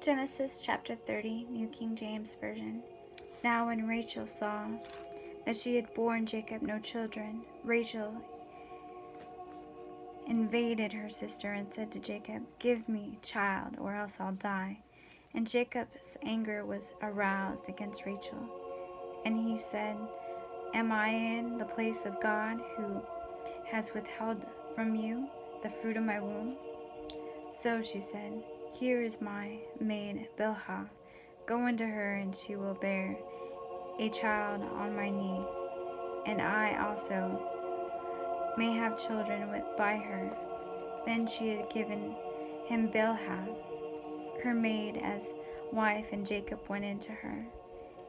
Genesis chapter 30, New King James Version. Now when Rachel saw that she had borne Jacob no children, Rachel invaded her sister and said to Jacob, "Give me child, or else I'll die." And Jacob's anger was aroused against Rachel. And he said, "Am I in the place of God, who has withheld from you the fruit of my womb?" So she said, "Here is my maid Bilhah. Go unto her, and she will bear a child on my knee, and I also may have children by her." Then she had given him Bilhah, her maid, as wife, and Jacob went into her.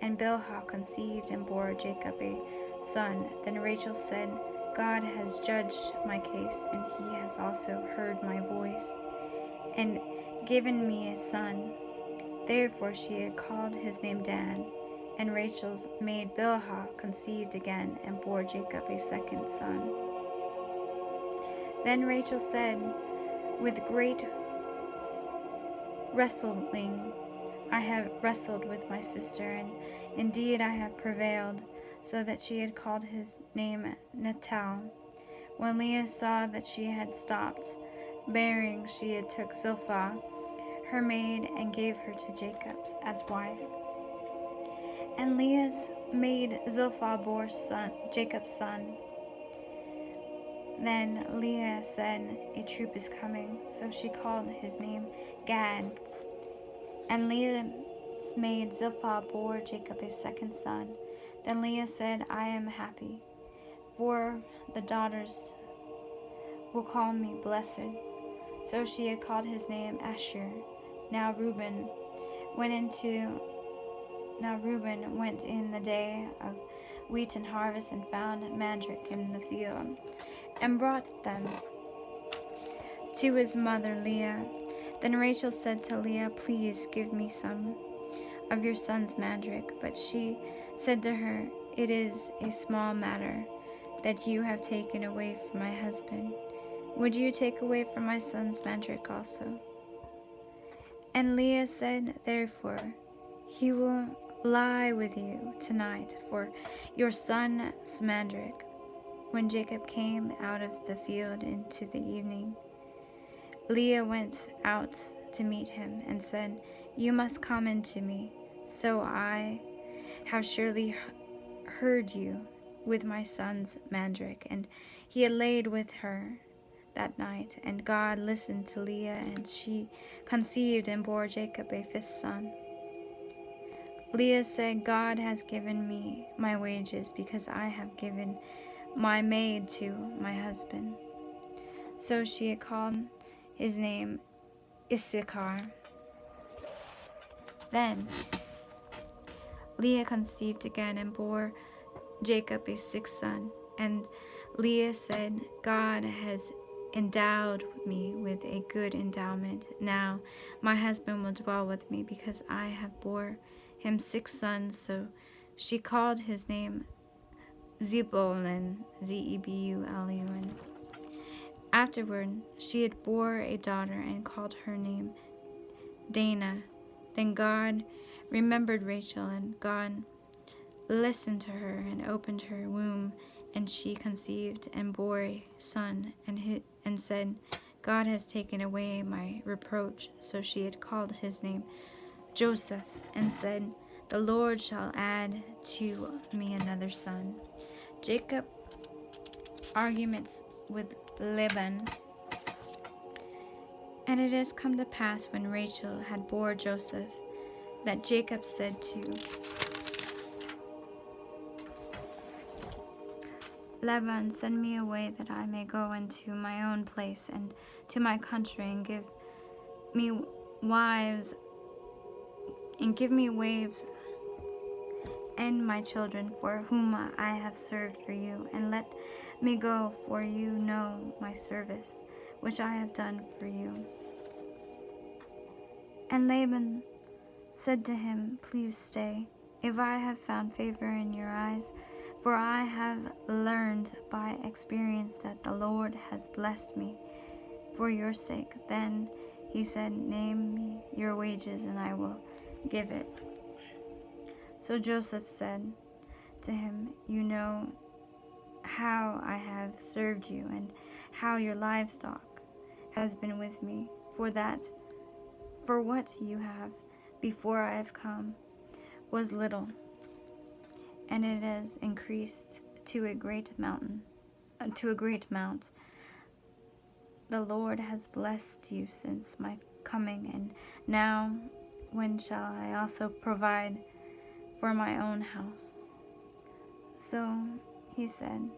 And Bilhah conceived and bore Jacob a son. Then Rachel said, "God has judged my case, and he has also heard my voice, and given me a son." Therefore she had called his name Dan. And Rachel's maid Bilhah conceived again and bore Jacob a second son. Then Rachel said, "With great wrestling I have wrestled with my sister, and indeed I have prevailed," so that she had called his name Netal. When Leah saw that she had stopped bearing, she had took Zilpah, her maid, and gave her to Jacob as wife. And Leah's maid Zilpah bore Jacob's son. Then Leah said, "A troop is coming," so she called his name Gad. And Leah's maid Zilpah bore Jacob a second son. Then Leah said, "I am happy, for the daughters will call me blessed." So she had called his name Asher. Now Reuben went in the day of wheat and harvest, and found mandrake in the field, and brought them to his mother Leah. Then Rachel said to Leah, "Please give me some of your son's mandrake." But she said to her, "It is a small matter that you have taken away from my husband. Would you take away from my son's mandrake also?" And Leah said, "Therefore he will lie with you tonight for your son's mandrake." When Jacob came out of the field into the evening, Leah went out to meet him and said, "You must come in to me. So I have surely heard you with my son's mandrake." And he had laid with her that night. And God listened to Leah, and she conceived and bore Jacob a fifth son. Leah said, "God has given me my wages, because I have given my maid to my husband." So she had called his name Issachar. Then Leah conceived again and bore Jacob a sixth son. And Leah said, "God has endowed me with a good endowment. Now my husband will dwell with me, because I have bore him six sons." So she called his name Zebulun, Zebulun. Afterward she had bore a daughter, and called her name Dana. Then God remembered Rachel, and God listened to her and opened her womb, and she conceived and bore a son, and said, "God has taken away my reproach." So she had called his name Joseph, and said, "The Lord shall add to me another son." Jacob arguments with Laban. And it has come to pass, when Rachel had bore Joseph, that Jacob said to Laban, "Send me away, that I may go into my own place and to my country, and give me wives and my children, for whom I have served for you, and let me go, for you know my service which I have done for you." And Laban said to him, "Please stay, if I have found favor in your eyes, for I have learned by experience that the Lord has blessed me for your sake." Then He said, name me your wages, and I will give it. So Joseph said to him, you know how I have served you, and how your livestock has been with me, for what you have before I have come was little, and it has increased to a great mount. The Lord has blessed you since my coming, and now when shall I also provide for my own house? So he said,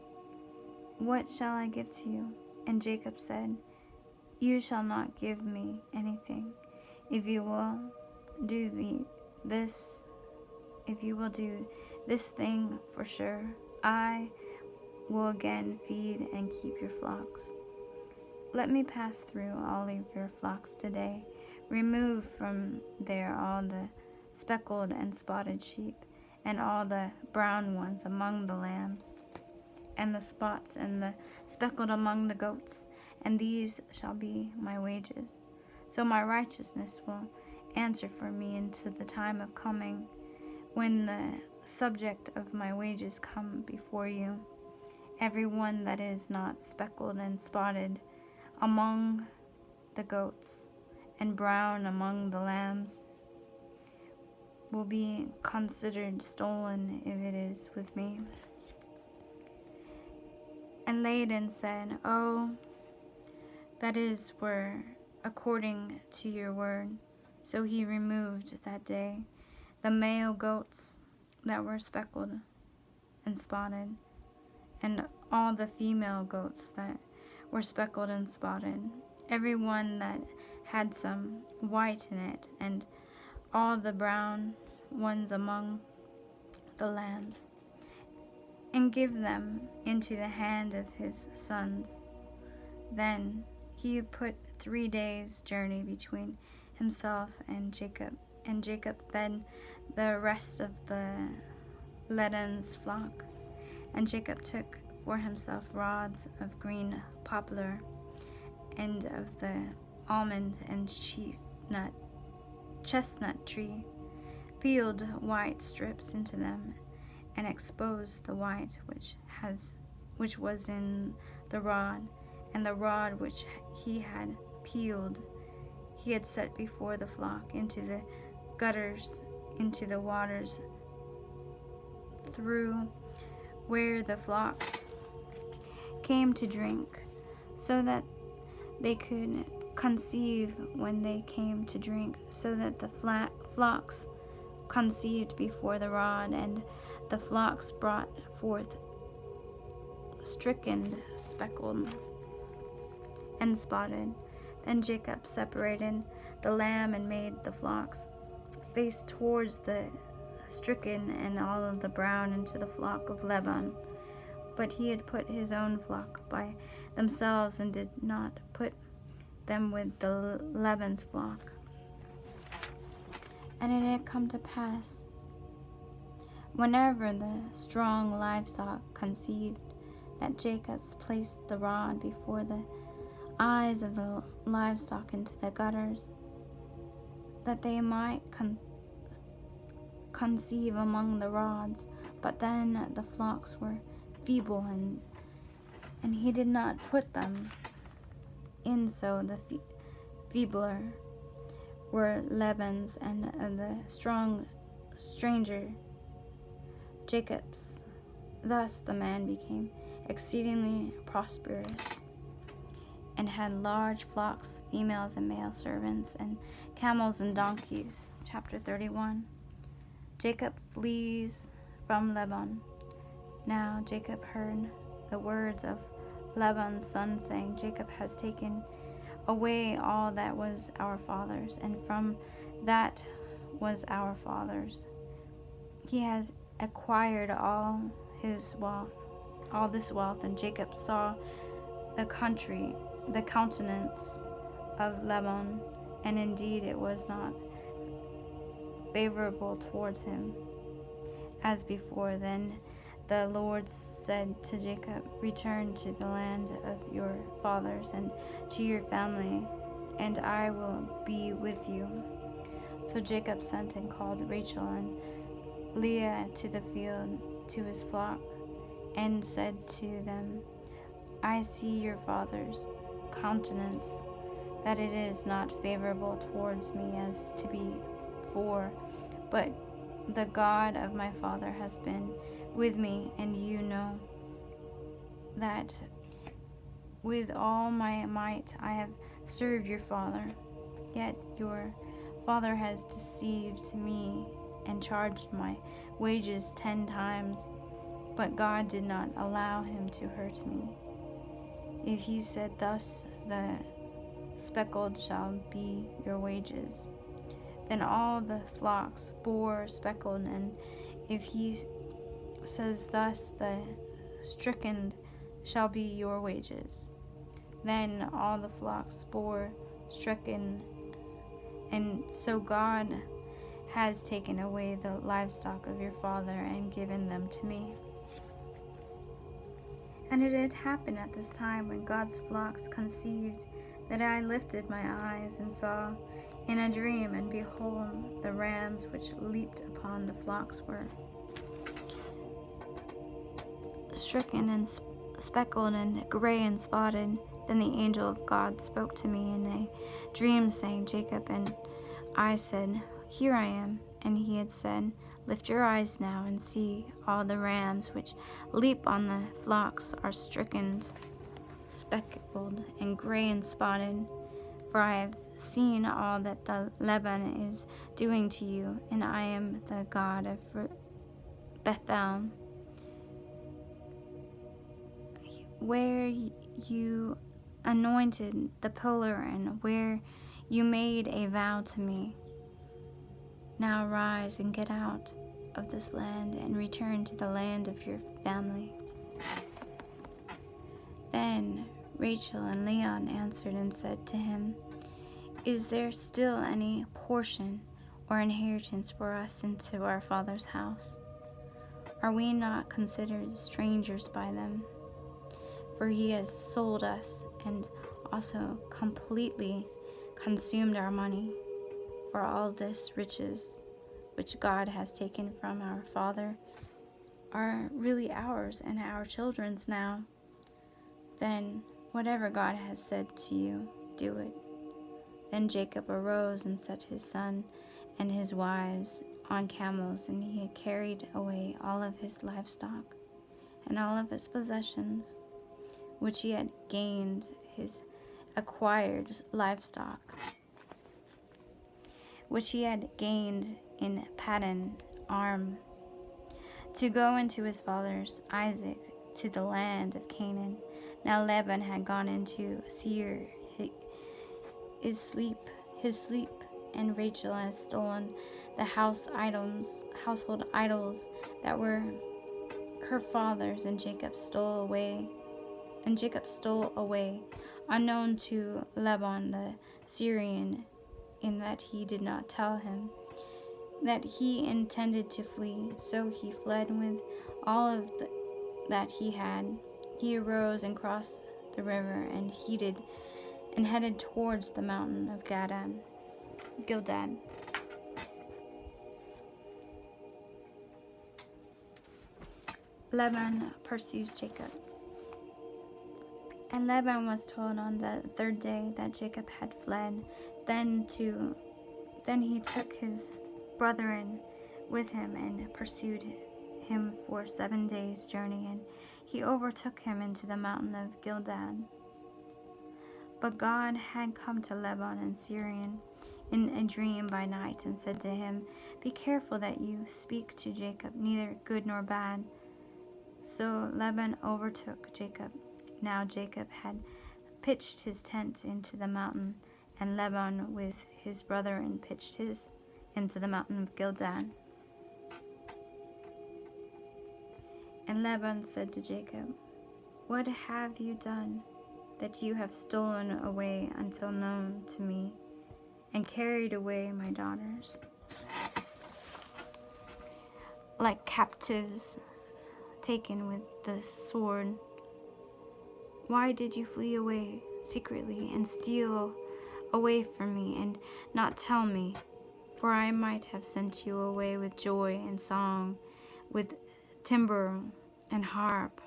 what shall I give to you? And Jacob said, you shall not give me anything. If you will do this thing for sure, I will again feed and keep your flocks. Let me pass through all of your flocks today. Remove from there all the speckled and spotted sheep, and all the brown ones among the lambs, and the spots and the speckled among the goats, and these shall be my wages. So my righteousness will answer for me into the time of coming, when the subject of my wages come before you. Every one that is not speckled and spotted among the goats, and brown among the lambs, will be considered stolen if it is with me. And Laban said, oh, that were according to your word. So he removed that day the male goats that were speckled and spotted, and all the female goats that were speckled and spotted, every one that had some white in it, and all the brown ones among the lambs, and give them into the hand of his sons. Then he put 3 days' journey between himself and Jacob fed the rest of the Laban's flock. And Jacob took for himself rods of green poplar, and of the almond and chestnut tree, peeled white strips into them, and exposed the white which was in the rod, and the rod which he had peeled he had set before the flock into the gutters, into the waters, through where the flocks came to drink, so that they could conceive when they came to drink, so that the flocks conceived before the rod, and the flocks brought forth stricken, speckled, and spotted. Then Jacob separated the lamb and made the flocks face towards the stricken and all of the brown into the flock of Laban. But he had put his own flock by themselves, and did not put them with the Laban's flock. And it had come to pass, whenever the strong livestock conceived, that Jacob placed the rod before the eyes of the livestock into the gutters, that they might conceive among the rods. But then the flocks were feeble, and he did not put them in, so the feebler were Laban's, and the stranger Jacob's. Thus the man became exceedingly prosperous, and had large flocks, females and male servants, and camels and donkeys. Chapter 31. Jacob flees from Laban. Now Jacob heard the words of Laban's son, saying, Jacob has taken away all that was our father's, and from that was our father's. He has acquired all this wealth. And Jacob saw the countenance of Laban, and indeed it was not favorable towards him as before. Then the Lord said to Jacob, return to the land of your fathers and to your family, and I will be with you. So Jacob sent and called Rachel and Leah to the field to his flock, and said to them, I see your father's countenance, that it is not favorable towards me as to be before, but the God of my father has been with me, and you know that with all my might I have served your father. Yet your father has deceived me and charged my wages 10 times, but God did not allow him to hurt me. If he said thus, the speckled shall be your wages, then all the flocks bore speckled, and if he says thus, the stricken shall be your wages, then all the flocks bore stricken. And so God has taken away the livestock of your father and given them to me. And it had happened at this time, when God's flocks conceived, that I lifted my eyes and saw in a dream, and behold, the rams which leaped upon the flocks were stricken and speckled and gray and spotted. Then the angel of God spoke to me in a dream, saying, Jacob. And I said, Here I am. And he had said, Lift your eyes now and see, all the rams which leap on the flocks are stricken, speckled, and gray and spotted. For I have seen all that the Laban is doing to you, and I am the God of Bethel, where you anointed the pillar, and where you made a vow to me. Now arise and get out of this land, and return to the land of your family. Then Rachel and Leah answered and said to him, Is there still any portion or inheritance for us into our father's house? Are we not considered strangers by them? For he has sold us, and also completely consumed our money. For all this riches which God has taken from our father are really ours and our children's now. Then whatever God has said to you, do it. Then Jacob arose and set his son and his wives on camels, and he had carried away all of his livestock and all of his possessions, which he had gained, his acquired livestock, which he had gained in Paddan Aram, to go into his father's Isaac to the land of Canaan. Now Laban had gone into Seir, his sleep, and Rachel had stolen the household idols that were her father's, and Jacob stole away, unknown to Laban the Syrian, in that he did not tell him that he intended to flee. So he fled with all of that he had. He arose and crossed the river, and headed towards the mountain of Gilgad. Laban pursues Jacob. And Laban was told on the third day that Jacob had fled. Then he took his brethren with him and pursued him for 7 days' journey, and he overtook him into the mountain of Gilgad. But God had come to Laban and Syrian in a dream by night, and said to him, Be careful that you speak to Jacob neither good nor bad. So Laban overtook Jacob. Now Jacob had pitched his tent into the mountain, and Laban with his brethren pitched his into the mountain of Gilgad. And Laban said to Jacob, What have you done, that you have stolen away until known to me, and carried away my daughters, like captives taken with the sword? Why did you flee away secretly and steal away from me and not tell me, for I might have sent you away with joy and song, with timbrel and harp,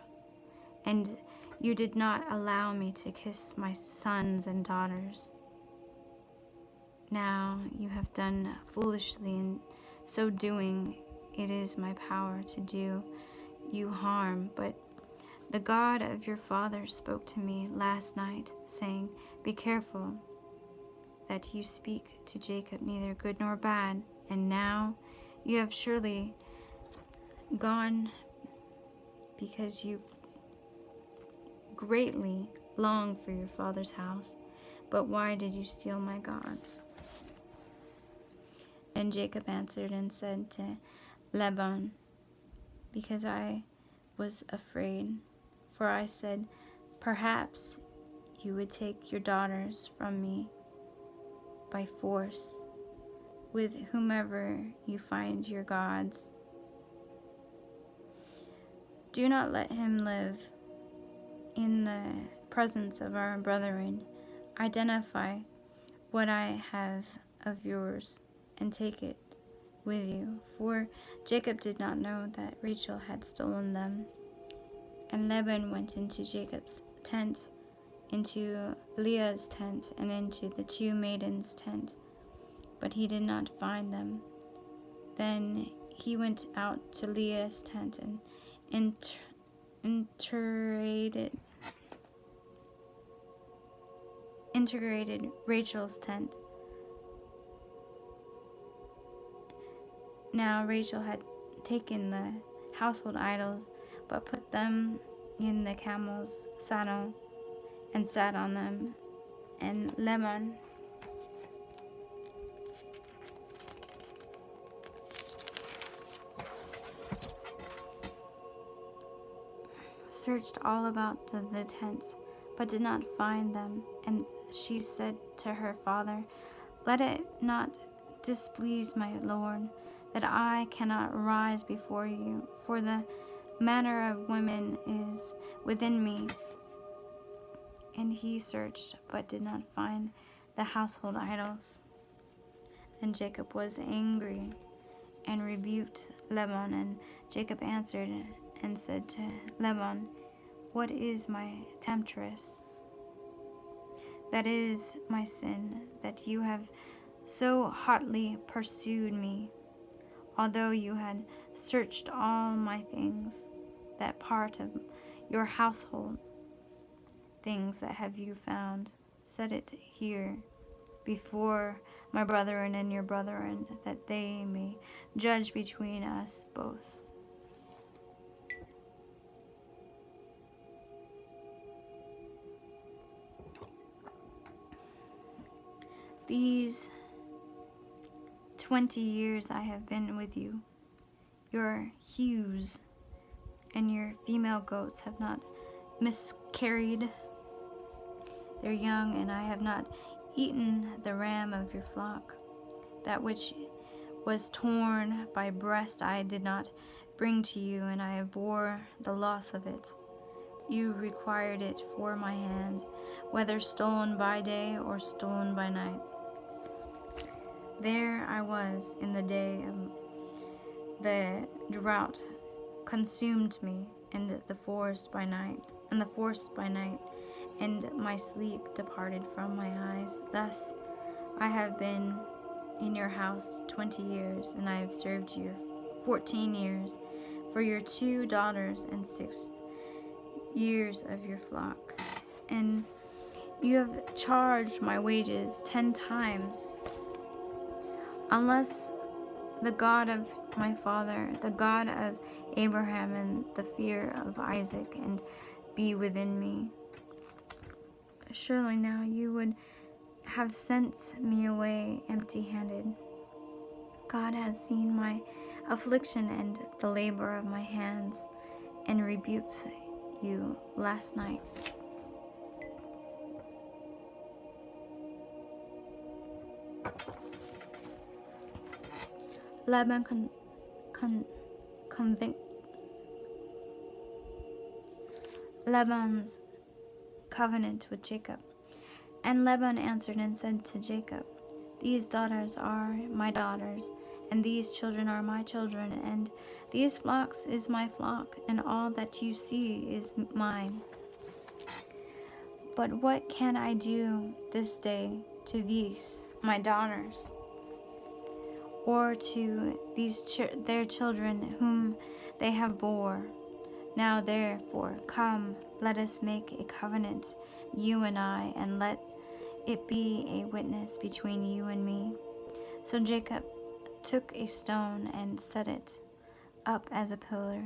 and you did not allow me to kiss my sons and daughters. Now you have done foolishly, and so doing it is my power to do you harm. But the God of your father spoke to me last night, saying, Be careful that you speak to Jacob neither good nor bad. And now you have surely gone because you greatly long for your father's house. But why did you steal my gods? Then Jacob answered and said to Laban, Because I was afraid, for I said, Perhaps you would take your daughters from me by force, with whomever you find your gods. Do not let him live in the presence of our brethren. Identify what I have of yours and take it with you. For Jacob did not know that Rachel had stolen them. And Laban went into Jacob's tent, into Leah's tent, and into the two maidens' tent, but he did not find them. Then he went out to Leah's tent and integrated Rachel's tent. Now Rachel had taken the household idols, but put them in the camel's saddle and sat on them. And Laban searched all about the tents, but did not find them. And she said to her father, Let it not displease my lord, that I cannot rise before you, for the manner of women is within me. And he searched, but did not find the household idols. And Jacob was angry and rebuked Laban. And Jacob answered and said to Laban, What is my temptress? That is my sin, that you have so hotly pursued me, although you had searched all my things, that part of your household things that have you found. Set it here before my brethren and your brethren, that they may judge between us both. These 20 years I have been with you. Your ewes and your female goats have not miscarried their young, and I have not eaten the ram of your flock. That which was torn by breast I did not bring to you, and I bore the loss of it. You required it for my hand, whether stolen by day or stolen by night. There I was in the day of the drought consumed me, and the forest by night, and my sleep departed from my eyes. Thus I have been in your house 20 years, and I have served you 14 years for your 2 daughters and 6 years of your flock. And you have charged my wages 10 times. Unless the God of my father, the God of Abraham, and the fear of Isaac, and be within me, surely now you would have sent me away empty-handed. God has seen my affliction and the labor of my hands, and rebuked you last night. Laban Laban's covenant with Jacob. And Laban answered and said to Jacob, These daughters are my daughters, and these children are my children, and these flocks is my flock, and all that you see is mine. But what can I do this day to these my daughters, or to these their children whom they have bore? Now therefore, come, let us make a covenant, you and I, and let it be a witness between you and me. So Jacob took a stone and set it up as a pillar.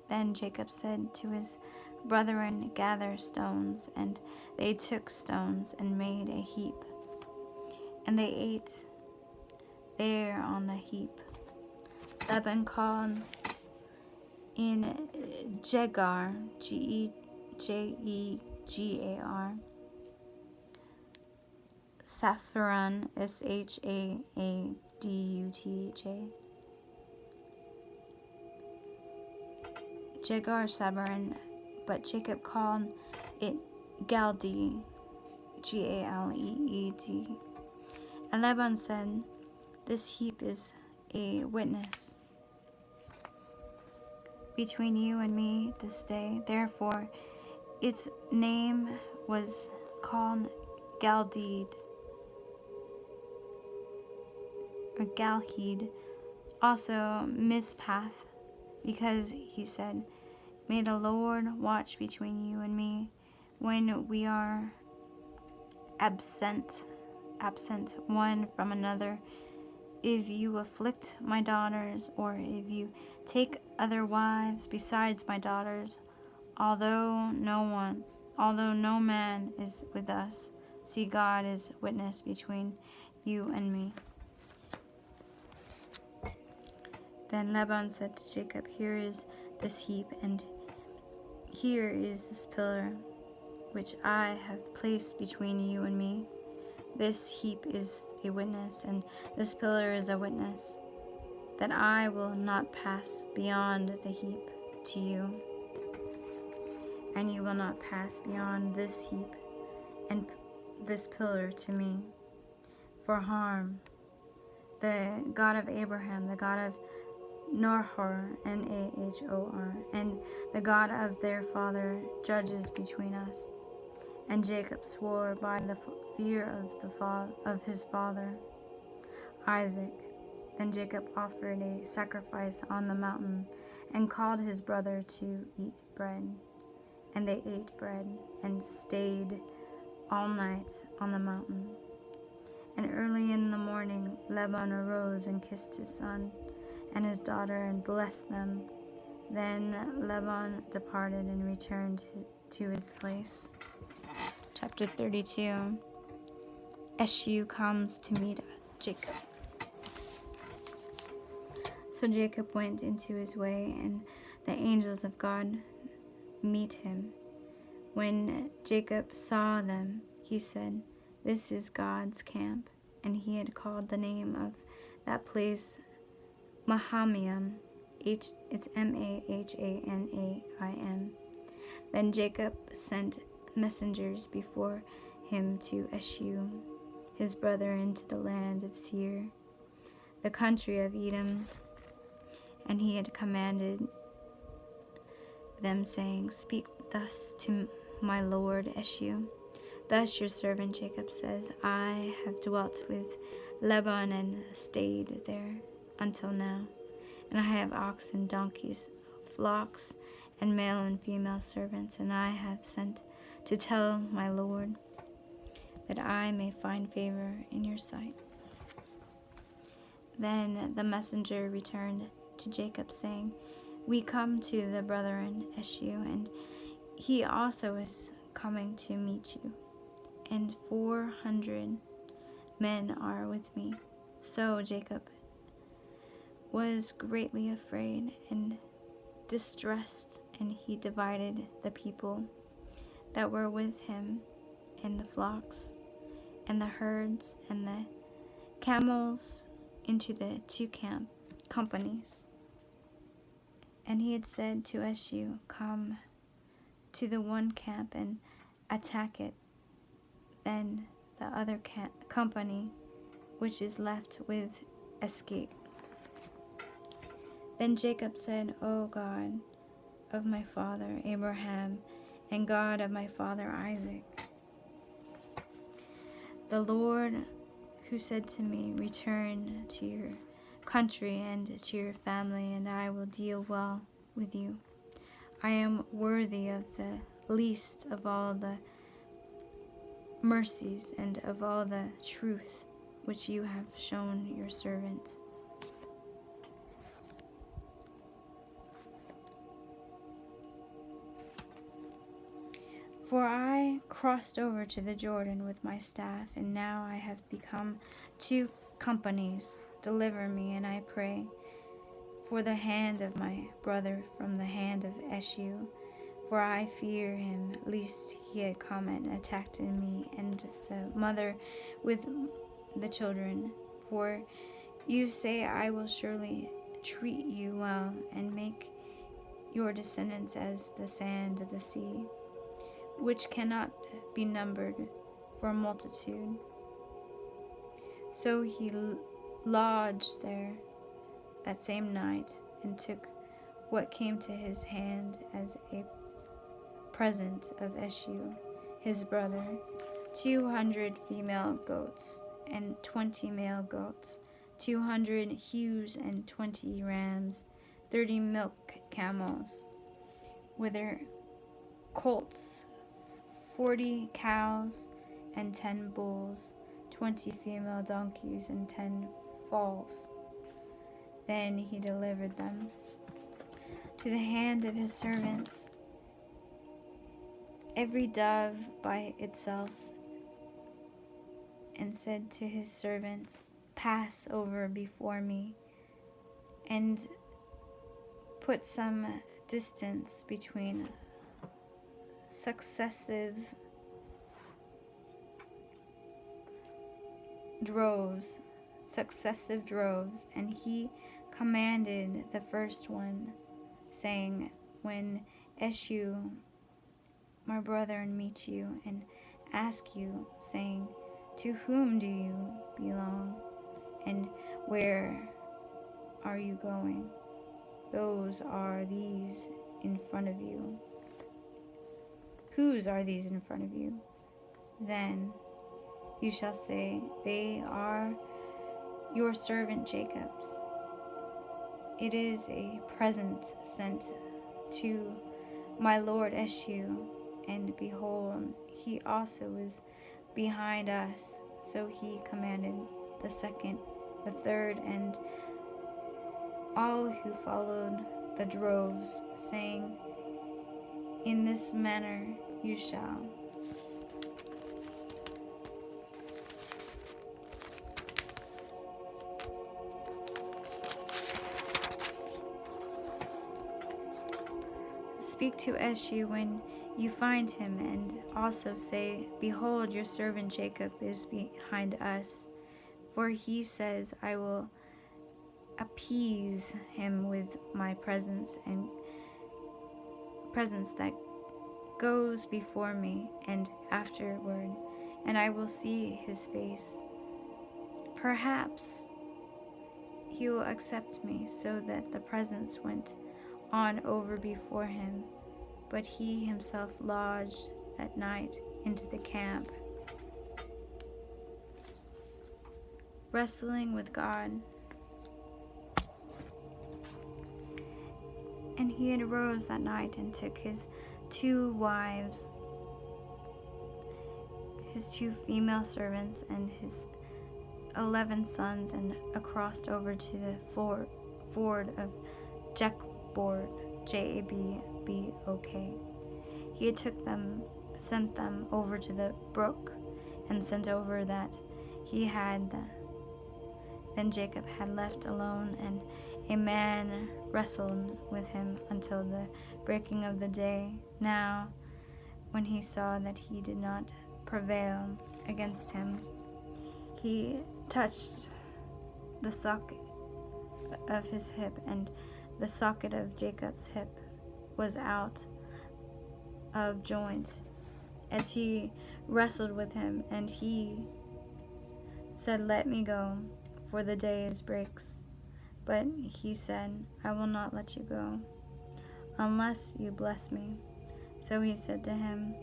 Then Jacob said to his brethren, Gather stones. And they took stones and made a heap. And they ate there on the heap. Laban called in Jegar, Jegar, Sapharan, Shaadutha. Jegar Sabbaran, but Jacob called it Galeed, Galeed. And Laban said, This heap is a witness between you and me this day. Therefore, its name was called Galeed, or Galeed, also Mizpath, because he said, May the Lord watch between you and me when we are absent one from another. If you afflict my daughters, or if you take other wives besides my daughters, although no man is with us, see, God is witness between you and me. Then Laban said to Jacob, Here is this heap, and here is this pillar, which I have placed between you and me. This heap is a witness, and this pillar is a witness, that I will not pass beyond the heap to you, and you will not pass beyond this heap and this pillar to me, for harm. The God of Abraham, the God of Nahor, Nahor, and the God of their father judges between us. And Jacob swore by the fear of his father Isaac. Then Jacob offered a sacrifice on the mountain, and called his brother to eat bread. And they ate bread, and stayed all night on the mountain. And early in the morning Laban arose and kissed his son and his daughter, and blessed them. Then Laban departed and returned to his place. Chapter 32. Esau comes to meet Jacob. So Jacob went into his way, and the angels of God meet him. When Jacob saw them, he said, This is God's camp. And he had called the name of that place Mahanaim. It's Mahanaim. Then Jacob sent messengers before him to Esau, his brother, into the land of Seir, the country of Edom. And he had commanded them, saying, Speak thus to my lord Esau. Thus your servant Jacob says, I have dwelt with Laban and stayed there until now. And I have oxen, donkeys, flocks, and male and female servants, and I have sent to tell my lord, that I may find favor in your sight. Then the messenger returned to Jacob, saying, We come to the brethren Esau, and he also is coming to meet you, and 400 men are with me. So Jacob was greatly afraid and distressed, and he divided the people that were with him, and the flocks, and the herds, and the camels into the two companies. And he had said to Esau, Come to the one camp and attack it. Then the other company which is left with escape. Then Jacob said, O God of my father Abraham, and God of my father Isaac, the Lord who said to me, return to your country and to your family, and I will deal well with you. I am worthy of the least of all the mercies and of all the truth which you have shown your servant. For I crossed over to the Jordan with my staff, and now I have become 2 companies. Deliver me, and I pray, for the hand of my brother from the hand of Esau, for I fear him, lest he had come and attacked me, and the mother with the children. For you say, I will surely treat you well, and make your descendants as the sand of the sea, which cannot be numbered for multitude. So he lodged there that same night, and took what came to his hand as a present of Esau his brother, 200 female goats, and 20 male goats, 200 ewes, and 20 rams, 30 milk camels, with their colts, 40 cows, and 10 bulls, 20 female donkeys, and 10 foals. Then he delivered them to the hand of his servants, every dove by itself, and said to his servants, pass over before me, and put some distance between successive droves, and he commanded the first one, saying, when Esau my brother meet you, and ask you, saying, to whom do you belong, and where are you going? Those are these in front of you. Whose are these in front of you? Then you shall say, they are your servant Jacob's. It is a present sent to my lord Esau, and behold, he also is behind us. So he commanded the second, the third, and all who followed the droves, saying, in this manner you shall speak to Esau when you find him, and also say, behold, your servant Jacob is behind us. For he says, I will appease him with my presence, and presence that goes before me, and afterward, and I will see his face. Perhaps he will accept me. So that the presence went on over before him, but he himself lodged that night into the camp, wrestling with God. And he had arose that night and took his 2 wives, his 2 female servants, and his 11 sons, and crossed over to the ford of Jabok, Jabok. He took them, sent them over to the brook, and sent over that he had. Then Jacob had left alone, and a man wrestled with him until the breaking of the day. Now, when he saw that he did not prevail against him, he touched the socket of his hip, and the socket of Jacob's hip was out of joint. As he wrestled with him, and he said, "Let me go, for the day is breaks." But he said, "I will not let you go, unless you bless me." So he said to him,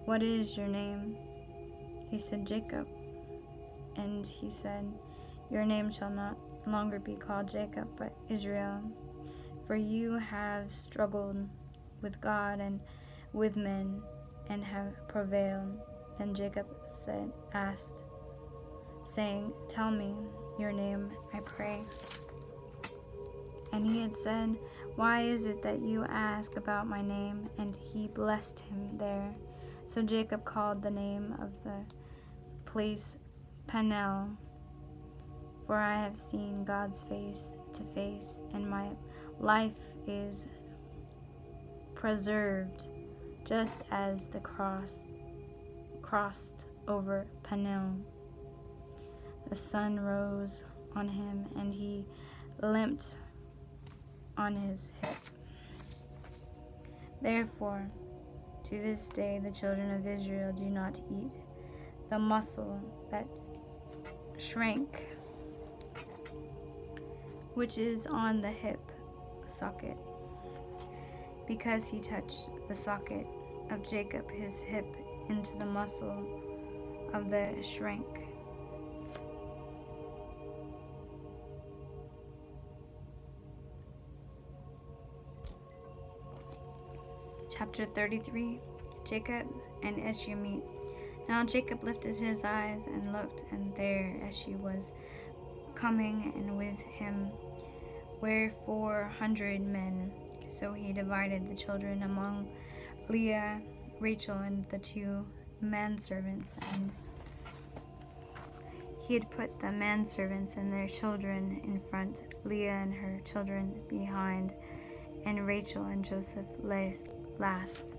"What is your name?" He said, "Jacob." And he said, "Your name shall not longer be called Jacob, but Israel, for you have struggled with God and with men, and have prevailed." Then Jacob asked, saying, "Tell me your name, I pray." And he had said, "Why is it that you ask about my name?" And he blessed him there. So Jacob called the name of the place Peniel, for I have seen God's face to face, and my life is preserved, just as the crossed over Peniel. The sun rose on him, and he limped on his hip. Therefore, to this day the children of Israel do not eat the muscle that shrank, which is on the hip socket, because he touched the socket of Jacob his hip into the muscle of the shrank. Chapter 33. Jacob and Esau meet. Now Jacob lifted his eyes and looked, and there Esau was coming, and with him were 400 men. So he divided the children among Leah, Rachel, and the 2 manservants, and he had put the manservants and their children in front, Leah and her children behind, and Rachel and Joseph last.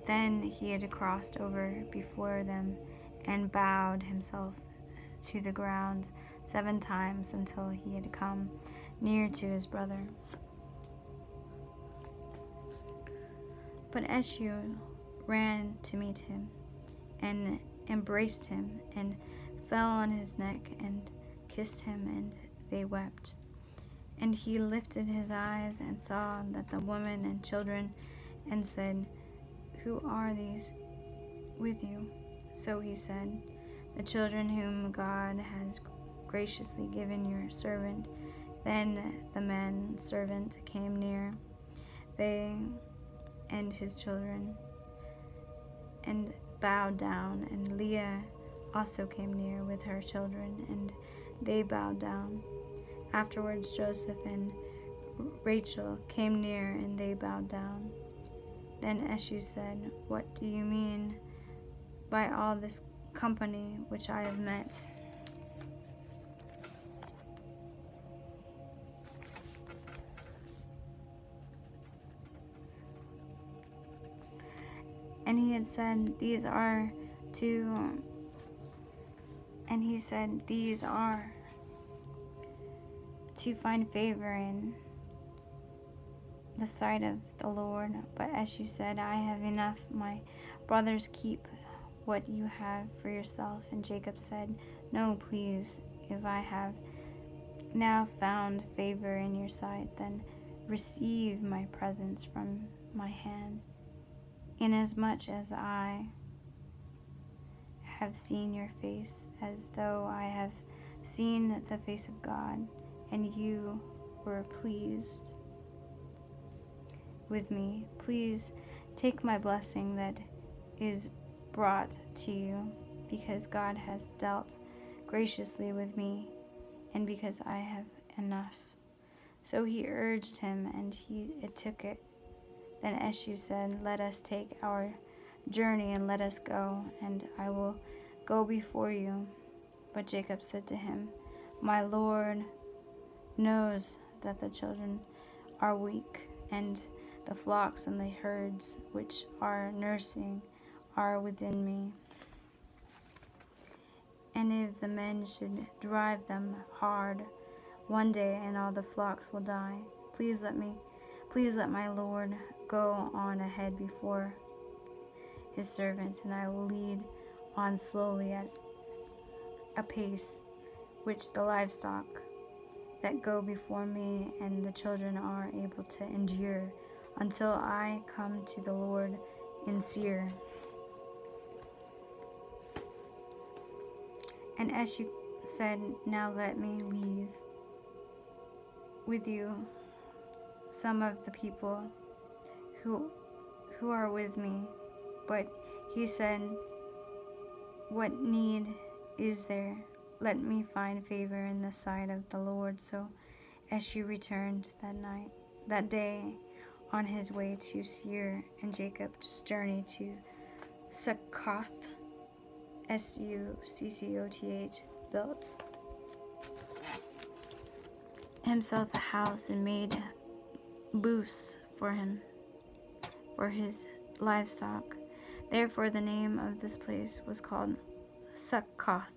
Then he had crossed over before them and bowed himself to the ground 7 times until he had come near to his brother. But Esau ran to meet him and embraced him and fell on his neck and kissed him, and they wept. And he lifted his eyes and saw that the women and children, and said, "Who are these with you?" So he said, "The children whom God has graciously given your servant." Then the manservant came near, they and his children, and bowed down, and Leah also came near with her children, and they bowed down. Afterwards Joseph and Rachel came near, and they bowed down. Then Esau said, "What do you mean by all this company which I have met?" And he said, "These are to find favor in the sight of the Lord." But Esau said, "I have enough. My brothers, keep what you have for yourself." And Jacob said, "No, please, if I have now found favor in your sight, then receive my presents from my hand, inasmuch as I have seen your face, as though I have seen the face of God, and you were pleased with me. Please take my blessing that is brought to you, because God has dealt graciously with me, and because I have enough." So he urged him, and he took it. Then Esau said, "Let us take our journey, and let us go, and I will go before you." But Jacob said to him, "My Lord knows that the children are weak, and the flocks and the herds which are nursing are within me. And if the men should drive them hard one day, and all the flocks will die, please let my Lord go on ahead before his servant, and I will lead on slowly at a pace which the livestock that go before me and the children are able to endure, until I come to the Lord in Seir. And Eshu said, now let me leave with you some of the people who are with me. But he said, what need is there? Let me find favor in the sight of the Lord. So Eshu returned that day on his way to Seir, and Jacob's journey to Succoth, Succoth, built himself a house and made booths for his livestock. Therefore the name of this place was called Succoth.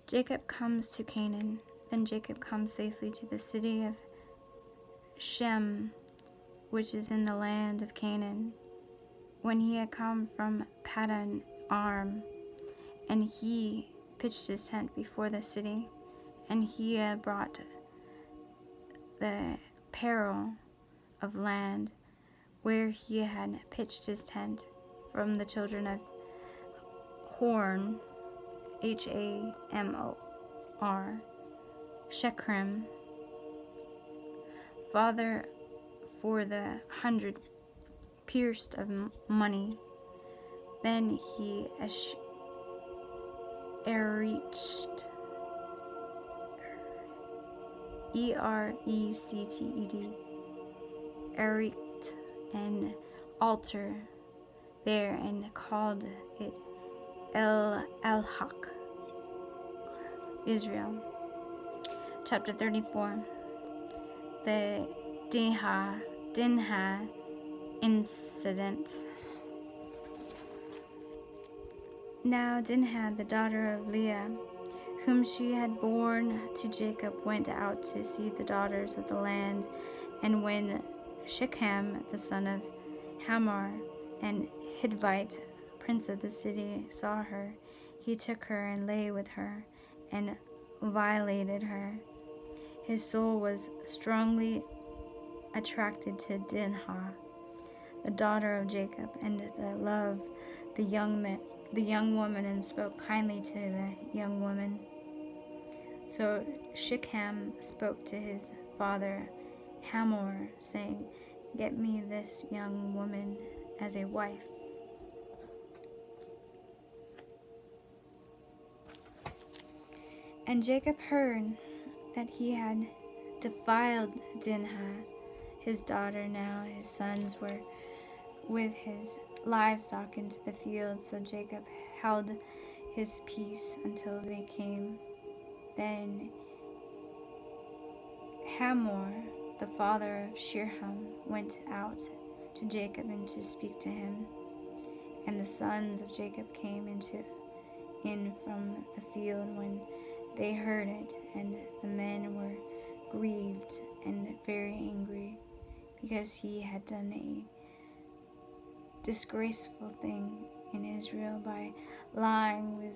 Jacob comes to Canaan. Then Jacob comes safely to the city of Shem, which is in the land of Canaan. When he had come from Paddan Aram, and he pitched his tent before the city, and he had brought the peril of land where he had pitched his tent from the children of Horn, Hamor, Shechem, father for the 100 pierced of money. Then he reached erected an altar there and called it El-Haq, Israel. Chapter 34. The Dinah incident. Now Dinah, the daughter of Leah, whom she had borne to Jacob, went out to see the daughters of the land. And when Shechem, the son of Hamor, and Hivite, prince of the city, saw her, he took her and lay with her and violated her. His soul was strongly attracted to Dinah, the daughter of Jacob, and loved the young woman, and spoke kindly to the young woman. So Shechem spoke to his father Hamor, saying, get me this young woman as a wife. And Jacob heard that he had defiled Dinah, his daughter. Now his sons were with his livestock into the field, so Jacob held his peace until they came. Then Hamor, the father of Shechem, went out to Jacob and to speak to him. And the sons of Jacob came in from the field when they heard it, and the men were grieved and very angry, because he had done a disgraceful thing in Israel by lying with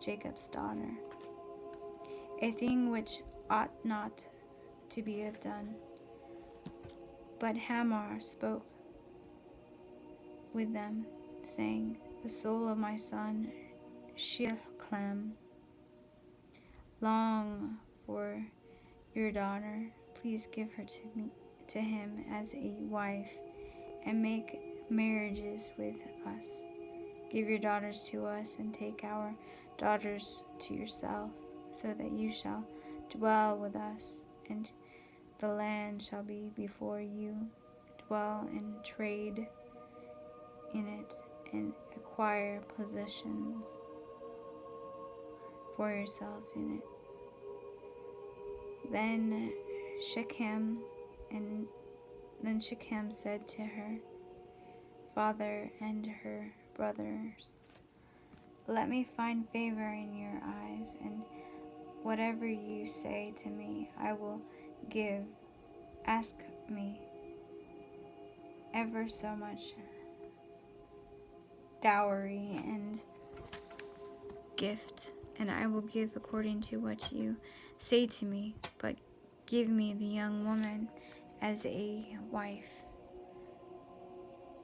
Jacob's daughter, a thing which ought not to be done. But Hamor spoke with them, saying, the soul of my son Shechem long for your daughter. Please give her to him as a wife, and make marriages with us. Give your daughters to us, and take our daughters to yourself, so that you shall dwell with us, and the land shall be before you. Dwell and trade in it, and acquire possessions for yourself in it. Then Shechem said to her father and her brothers, let me find favor in your eyes, and whatever you say to me I will give. Ask me ever so much dowry and gift, and I will give according to what you say to me, but give me the young woman as a wife.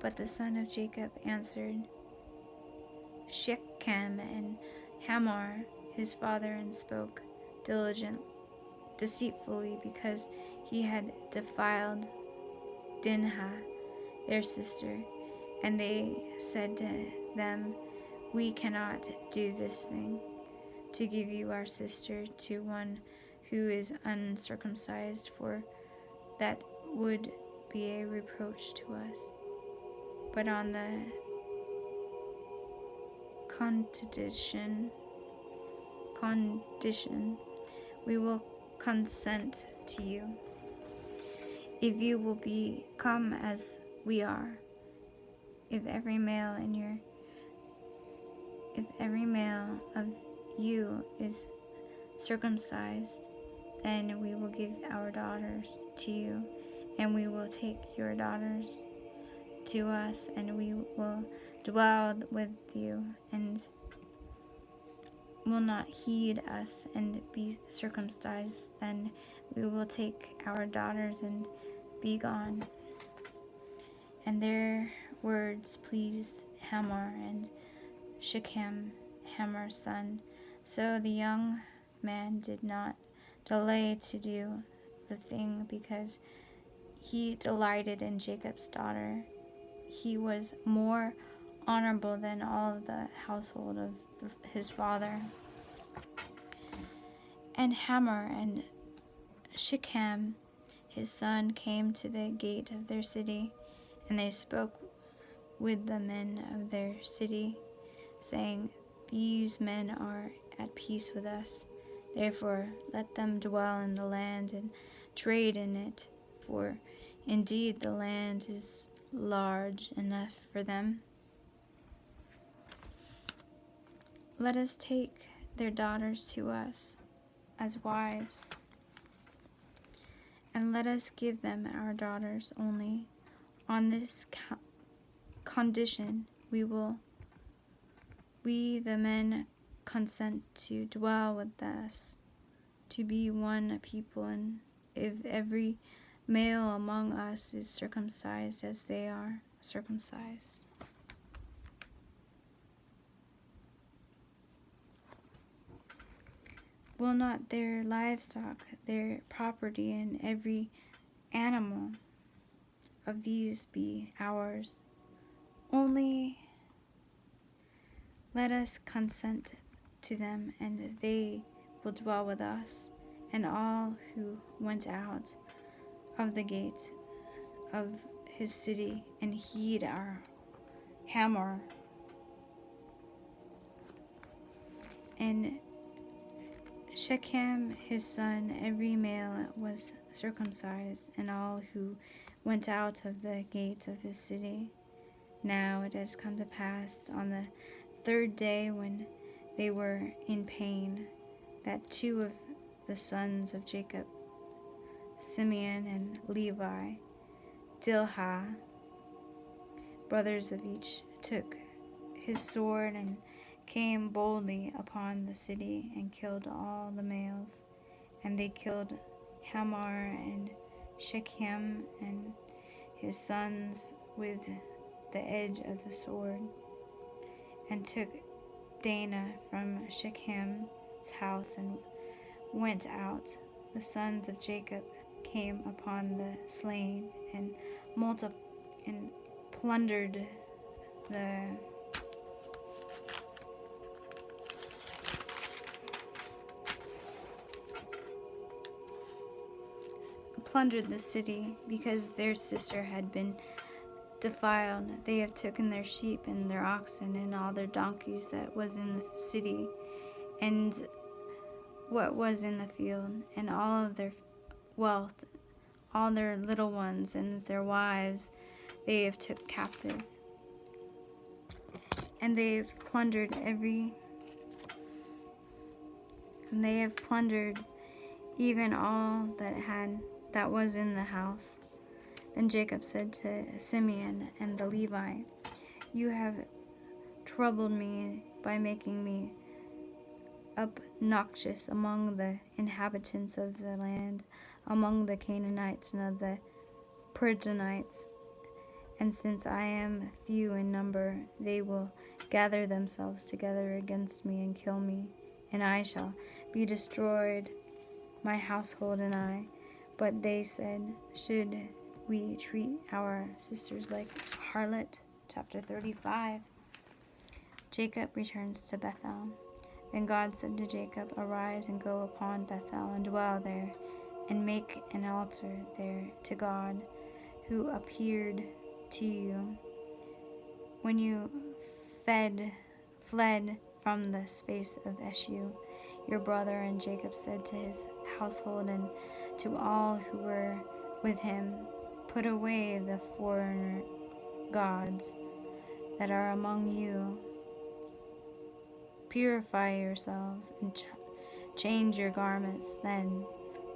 But the son of Jacob answered Shechem and Hamor his father, and spoke deceitfully, because he had defiled Dinah their sister. And they said to them, we cannot do this thing, to give you our sister to one who is uncircumcised, for that would be a reproach to us. But on the condition we will consent to you, if you will become as we are. If every male of you is circumcised, then we will give our daughters to you, and we will take your daughters to us, and we will dwell with you, and will not heed us and be circumcised. Then we will take our daughters and be gone. And their words pleased Hamor and Shechem, Hamor's son. So the young man did not delay to do the thing, because he delighted in Jacob's daughter. He was more honorable than all of the household of his father. And Hamor and Shechem his son came to the gate of their city, and they spoke with the men of their city, saying, these men are at peace with us. Therefore let them dwell in the land and trade in it, for indeed the land is large enough for them. Let us take their daughters to us as wives, and let us give them our daughters only. On this condition we the men consent to dwell with us, to be one people, and if every male among us is circumcised as they are circumcised. Will not their livestock, their property, and every animal of these be ours? Only let us consent to them, and they will dwell with us. And all who went out of the gate of his city and heed our Hamor and Shechem his son, every male was circumcised, and all who went out of the gate of his city. Now it has come to pass on the third day, when they were in pain, that two of the sons of Jacob, Simeon and Levi, Dilhah, brothers of each, took his sword and came boldly upon the city and killed all the males. And they killed Hamor and Shechem and his sons with the edge of the sword, and took Dinah from Shechem's house and went out. The sons of Jacob came upon the slain and plundered the city, because their sister had been defiled. They have taken their sheep and their oxen and all their donkeys that was in the city, and what was in the field, and all of their wealth, all their little ones and their wives they have took captive. And they have plundered even all that was in the house. Then Jacob said to Simeon and the Levi, you have troubled me by making me obnoxious among the inhabitants of the land, among the Canaanites and of the Perizzites. And since I am few in number, they will gather themselves together against me and kill me, and I shall be destroyed, my household and I. But they said, should we treat our sisters like harlot? Chapter 35. Jacob returns to Bethel. Then God said to Jacob, arise and go upon Bethel and dwell there, and make an altar there to God, who appeared to you when you fled from the space of Eshu, your brother. And Jacob said to his household and to all who were with him, put away the foreigner gods that are among you. Purify yourselves and change your garments. Then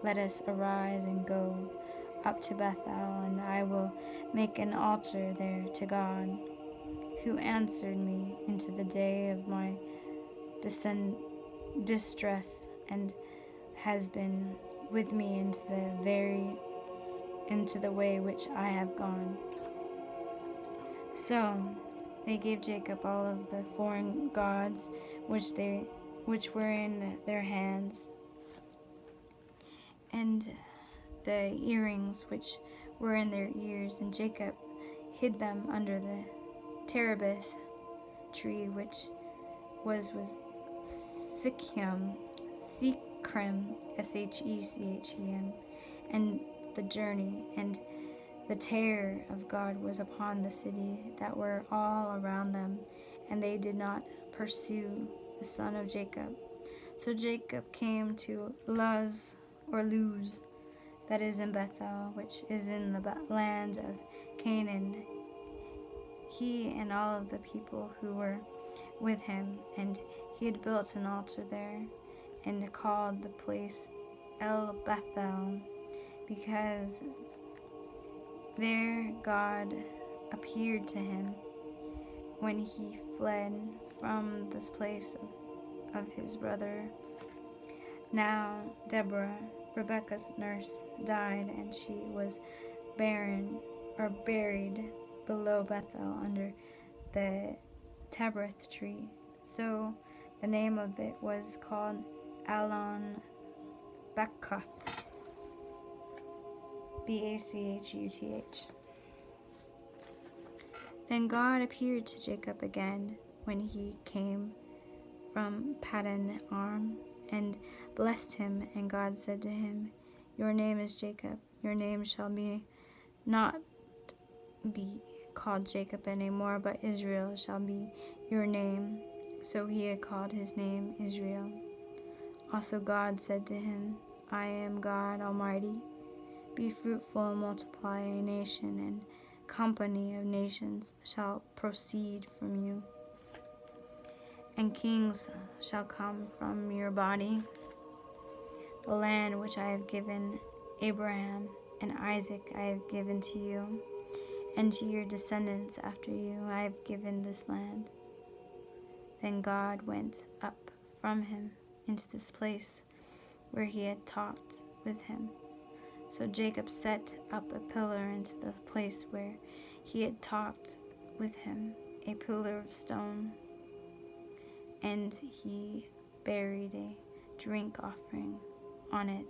let us arise and go up to Bethel, and I will make an altar there to God, who answered me into the day of my distress, and has been with me into the way which I have gone. So they gave Jacob all of the foreign gods which were in their hands, and the earrings which were in their ears, and Jacob hid them under the terebinth tree which was with Shechem, Shechem, and the journey, and the terror of God was upon the city that were all around them, and they did not pursue the son of Jacob. So Jacob came to Luz, that is in Bethel, which is in the land of Canaan, he and all of the people who were with him. And he had built an altar there, and called the place El Bethel, because there God appeared to him when he fled from this place of his brother. Now Deborah, Rebekah's nurse, died, and she was buried below Bethel under the terebinth tree. So the name of it was called Alon Bachuth, Bachuth. Then God appeared to Jacob again when he came from Paddan Aram, and blessed him. And God said to him, your name is Jacob. Your name shall not be called Jacob anymore, but Israel shall be your name. So he had called his name Israel. Also God said to him, I am God Almighty. Be fruitful and multiply. A nation and company of nations shall proceed from you, and kings shall come from your body. The land which I have given Abraham and Isaac I have given to you, and to your descendants after you I have given this land. Then God went up from him into this place where he had talked with him. So Jacob set up a pillar into the place where he had talked with him, a pillar of stone, and he buried a drink offering on it,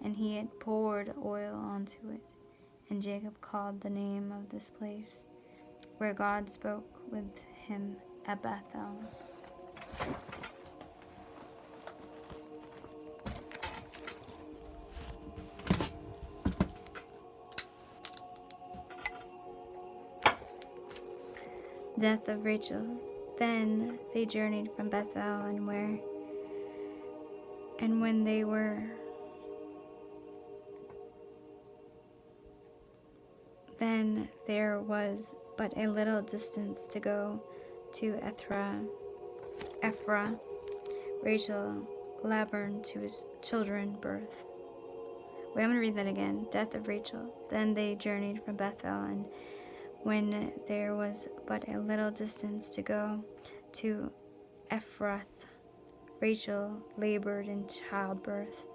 and he had poured oil onto it. And Jacob called the name of this place where God spoke with him at Bethel. Death of Rachel. Then they journeyed from Bethel, and when they were then there was but a little distance to go to Ephraim. Rachel labored to his children birth. Wait, I'm going to read that again. Death of Rachel. Then they journeyed from Bethel, and when there was but a little distance to go to Ephrath. Rachel labored in childbirth,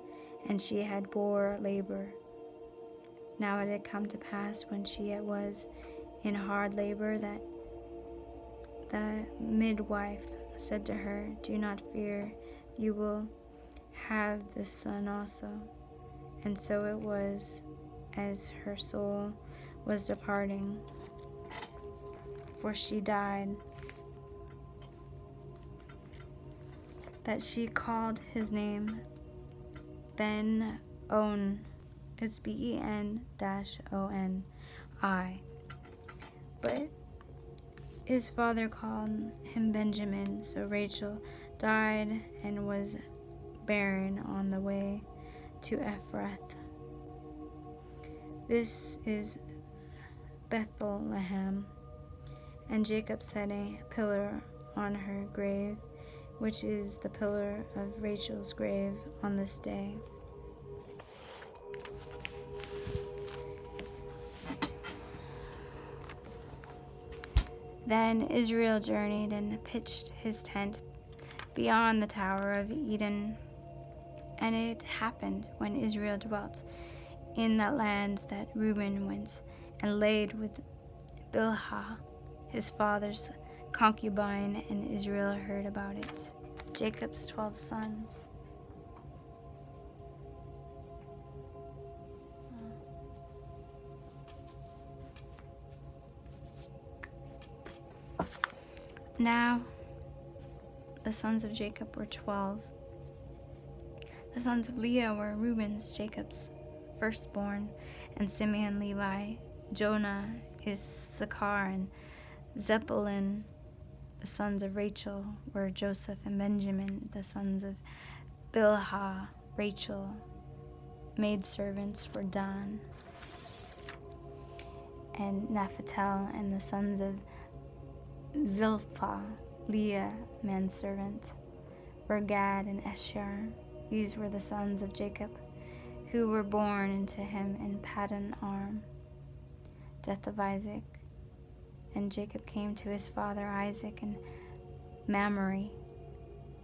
and she had bore labor. Now it had come to pass when she was in hard labor that the midwife said to her, "Do not fear, you will have this son also." And so it was, as her soul was departing, for she died, that she called his name Ben-On. It's Ben-Oni. But his father called him Benjamin. So Rachel died and was barren on the way to Ephrath. This is Bethlehem. And Jacob set a pillar on her grave, which is the pillar of Rachel's grave on this day. Then Israel journeyed and pitched his tent beyond the Tower of Eden. And it happened when Israel dwelt in that land that Reuben went and laid with Bilhah, his father's concubine, and Israel heard about it. Jacob's 12 sons. Now the sons of Jacob were 12. The sons of Leah were Reuben's, Jacob's firstborn, and Simeon, Levi. Jonah is Issachar, and Zebulun. The sons of Rachel were Joseph and Benjamin. The sons of Bilhah, Rachel, maidservants, were Dan and Naphtali. And the sons of Zilpah, Leah, manservant, were Gad and Asher. These were the sons of Jacob, who were born unto him in Paddan Aram. Death of Isaac. And Jacob came to his father Isaac in Mamre,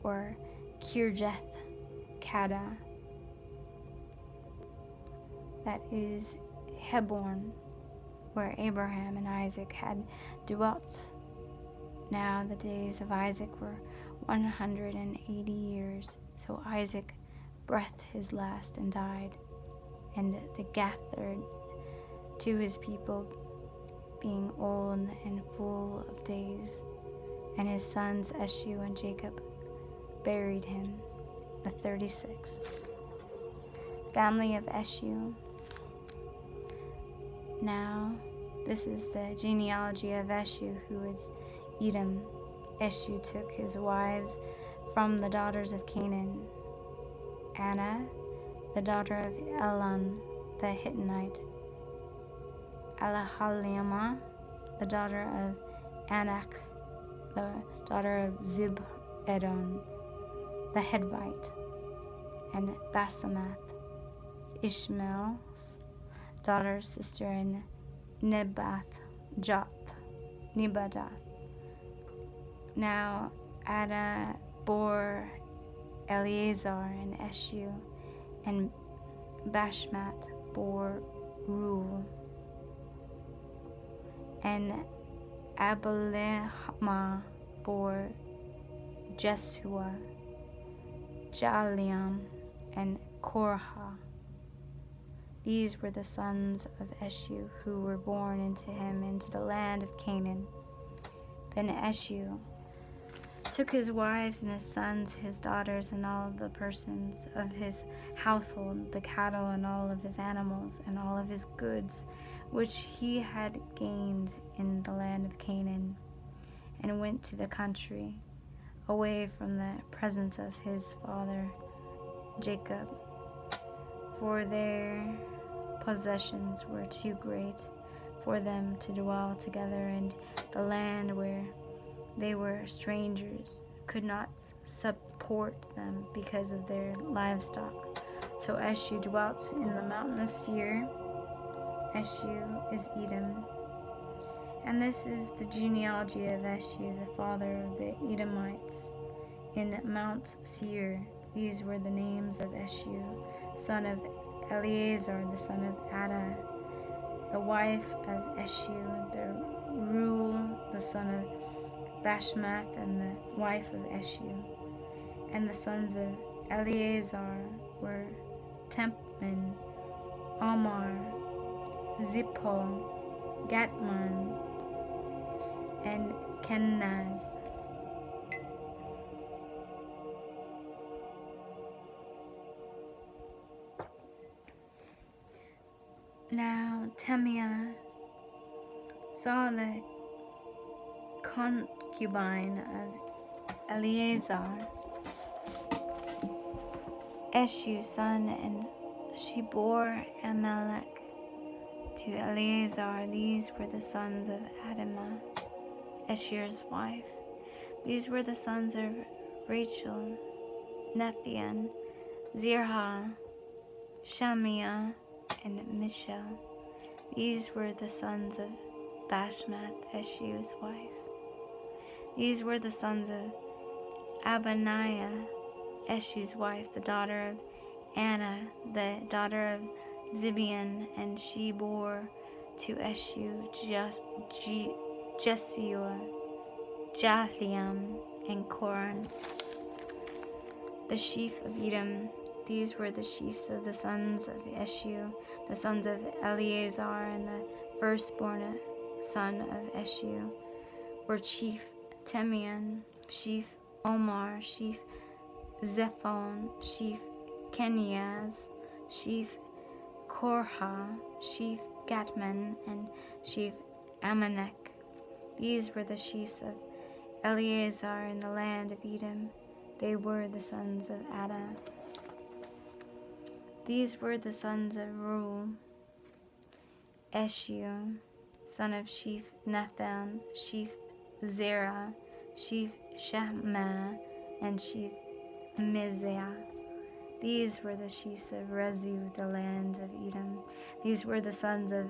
or Kirjath Kada, that is Hebron, where Abraham and Isaac had dwelt. Now the days of Isaac were 180 years. So Isaac breathed his last and died, and they gathered to his people, being old and full of days. And his sons Esau and Jacob buried him, the 36. Family of Esau. Now this is the genealogy of Esau, who is Edom. Esau took his wives from the daughters of Canaan: Anna, the daughter of Elon the Hittite; Alahalima, the daughter of Anak, the daughter of Zib-Edon the Hivite; and Basemath, Ishmael's daughter's sister, and Nebajoth. Now Ada bore Eleazar and Esau, and Bashmath bore Reuel, and Abilemah bore Jeshua, Jaliam, and Korah. These were the sons of Esau, who were born into him into the land of Canaan. Then Esau took his wives and his sons, his daughters, and all the persons of his household, the cattle and all of his animals, and all of his goods, which he had gained in the land of Canaan, and went to the country, away from the presence of his father Jacob, for their possessions were too great for them to dwell together, and the land where they were strangers could not support them because of their livestock. So Esau dwelt in the mountain of Seir. Esau is Edom. And this is the genealogy of Eshu, the father of the Edomites, in Mount Seir. These were the names of Eshu, son of Eleazar, the son of Ada, the wife of Eshu, the Rule, the son of Bashmath, and the wife of Eshu. And the sons of Eleazar were Tempman, Omar, Zippo, Gatman, and Kenaz. Now Temia saw the concubine of Eleazar, Eshu's son, and she bore Amalek to Eleazar. These were the sons of Adamah, Eshu's wife. These were the sons of Rachel, Nethian, Zirha, Shamiah, and Mishael. These were the sons of Bashmath, Eshu's wife. These were the sons of Abaniah, Eshu's wife, the daughter of Anna, the daughter of Zibeon, and she bore to Eshu Jeshua, Jahliam, and Koran, the chief of Edom. These were the chiefs of the sons of Eshu, the sons of Eleazar, and the firstborn son of Eshu were chief Temian, chief Omar, chief Zephon, chief Kenaz, chief Korha, chief Gatman, and chief Amalek. These were the chiefs of Eleazar in the land of Edom. They were the sons of Ada. These were the sons of Reuel, Eshu, son of chief Nathan, chief Zerah, chief Shammah, and chief Mizah. These were the chiefs of Rezu, the land of Edom. These were the sons of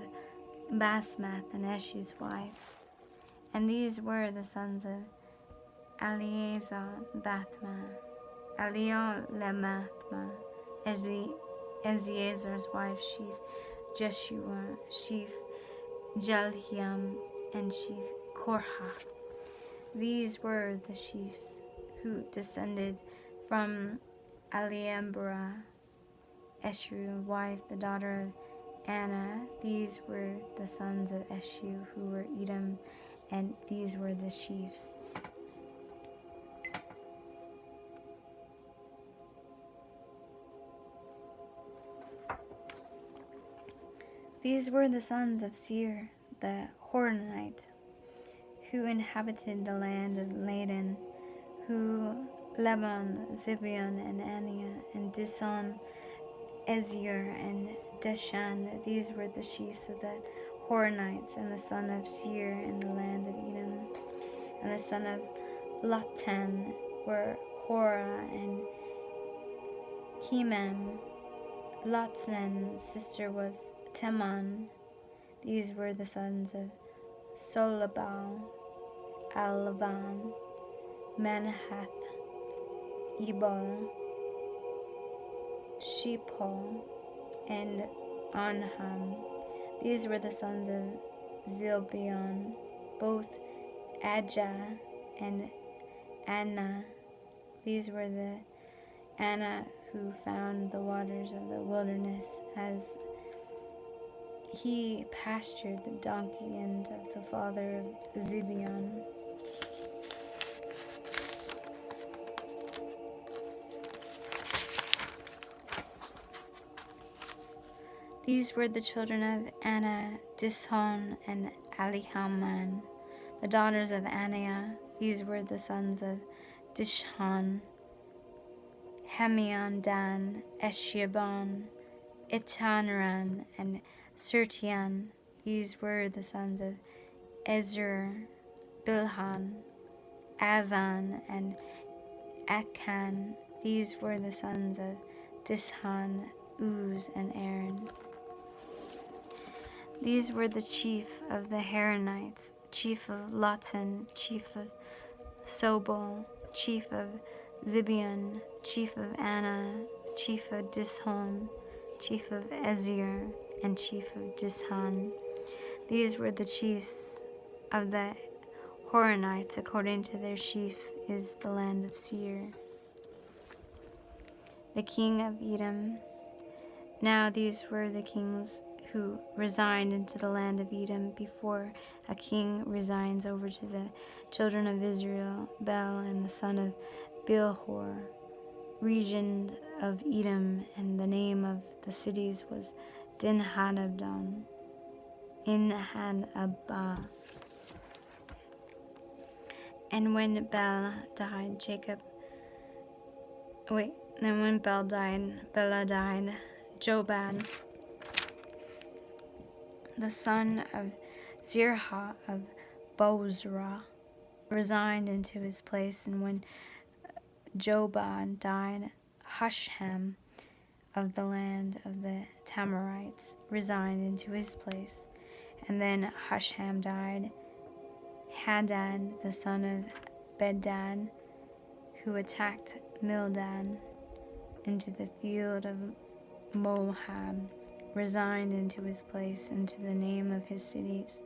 Basmath and Eshu's wife. And these were the sons of Eleazar, Bathma, Eliolematma, Eleazar's wife, chief Jeshua, chief Jalhiam, and chief Korha. These were the chiefs who descended from Aliambra, Eshu's wife, the daughter of Anna. These were the sons of Eshu who were Edom, and these were the chiefs. These were the sons of Seir, the Horonite, who inhabited the land of Laden, who Lebanon, Zibeon, and Annia, and Dison, Ezer, and Deshan. These were the chiefs of the Horonites, and the son of Seir in the land of Edom. And the son of Lotan were Horah and Hemam. Lotan's sister was Teman. These were the sons of Solabal, Alaban, Manahath, Ebal, Shepal, and Anham. These were the sons of Zilbeon, both Ajah and Anna. These were the Anna who found the waters of the wilderness as he pastured the donkey, and of the father of Zibeon. These were the children of Anna, Dishon, and Alihaman, the daughters of Anaiah. These were the sons of Dishon, Hemion, Dan, Esheban, Itanran, and Sertian. These were the sons of Ezer, Bilhan, Avan, and Akan. These were the sons of Dishon, Uz, and Aaron. These were the chief of the Heronites, chief of Lotan, chief of Sobal, chief of Zibeon, chief of Anna, chief of Dishon, chief of Ezer, and chief of Dishan. These were the chiefs of the Horonites. According to their chief is the land of Seir. The king of Edom. Now these were the kings who resigned into the land of Edom before a king resigns over to the children of Israel. Bel and the son of Bilhor, region of Edom, and the name of the cities was Dinhadabah. And when Bel died, Bela died, Jobab, the son of Zerah of Bozrah, resigned into his place. And when Jobab died, Husham of the land of the Tamarites resigned into his place. And then Husham died, Hadad, the son of Bedad, who attacked Mildan into the field of Moab, resigned into his place, and to the name of his cities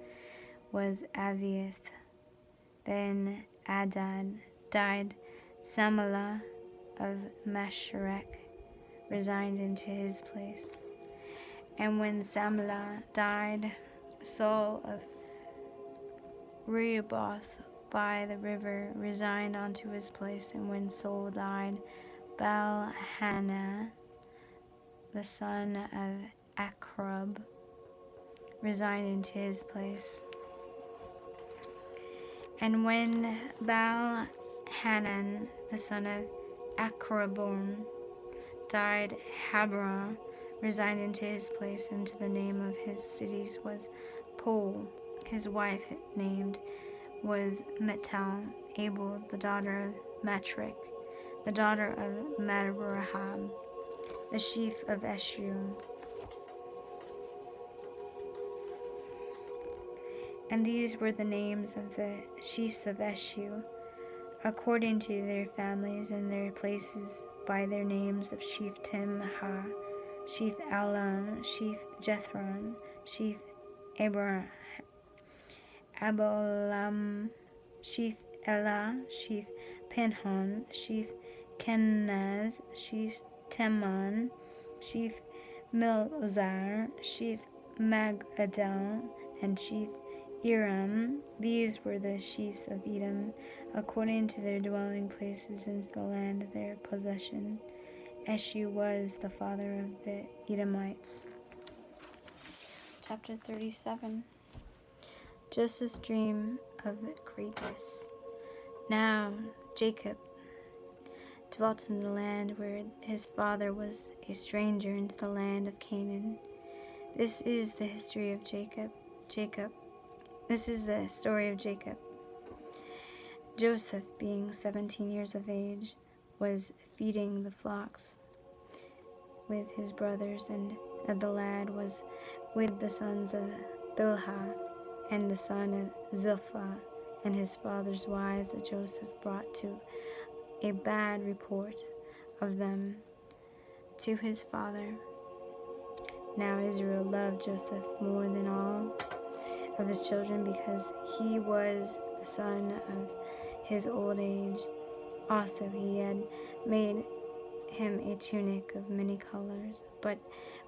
was Aviath. Then Adad died, Samalah of Masharek resigned into his place. And when Samalah died, Saul of Rehoboth by the river resigned unto his place. And when Saul died, Baal-Hanah, the son of Achrab, resigned into his place. And when Baal-Hanan, the son of Achrabon, died, Habra resigned into his place, and to the name of his cities was Pol. His wife named was Metal, Abel, the daughter of Matrick, the daughter of Madrahab, the chief of Eshur. And these were the names of the chiefs of Eshur, according to their families and their places, by their names of chief Timhah, chief Alon, chief Jethron, chief Abolam, chief Elah, chief Pinhon, chief Kenaz, chief Teman, chief Milzar, chief Magdal, and chief Iram. These were the chiefs of Edom, according to their dwelling places into the land of their possession. Eshur was the father of the Edomites. Chapter 37. Joseph's dream of greatness. Now Jacob dwelt in the land where his father was a stranger, into the land of Canaan. This is the history of Jacob. This is the story of Jacob. Joseph, being 17 years of age, was feeding the flocks with his brothers, and the lad was with the sons of Bilhah and the son of Zilpah, and his father's wives that Joseph brought to a bad report of them to his father. Now Israel loved Joseph more than all of his children, because he was the son of his old age. Also he had made him a tunic of many colors. But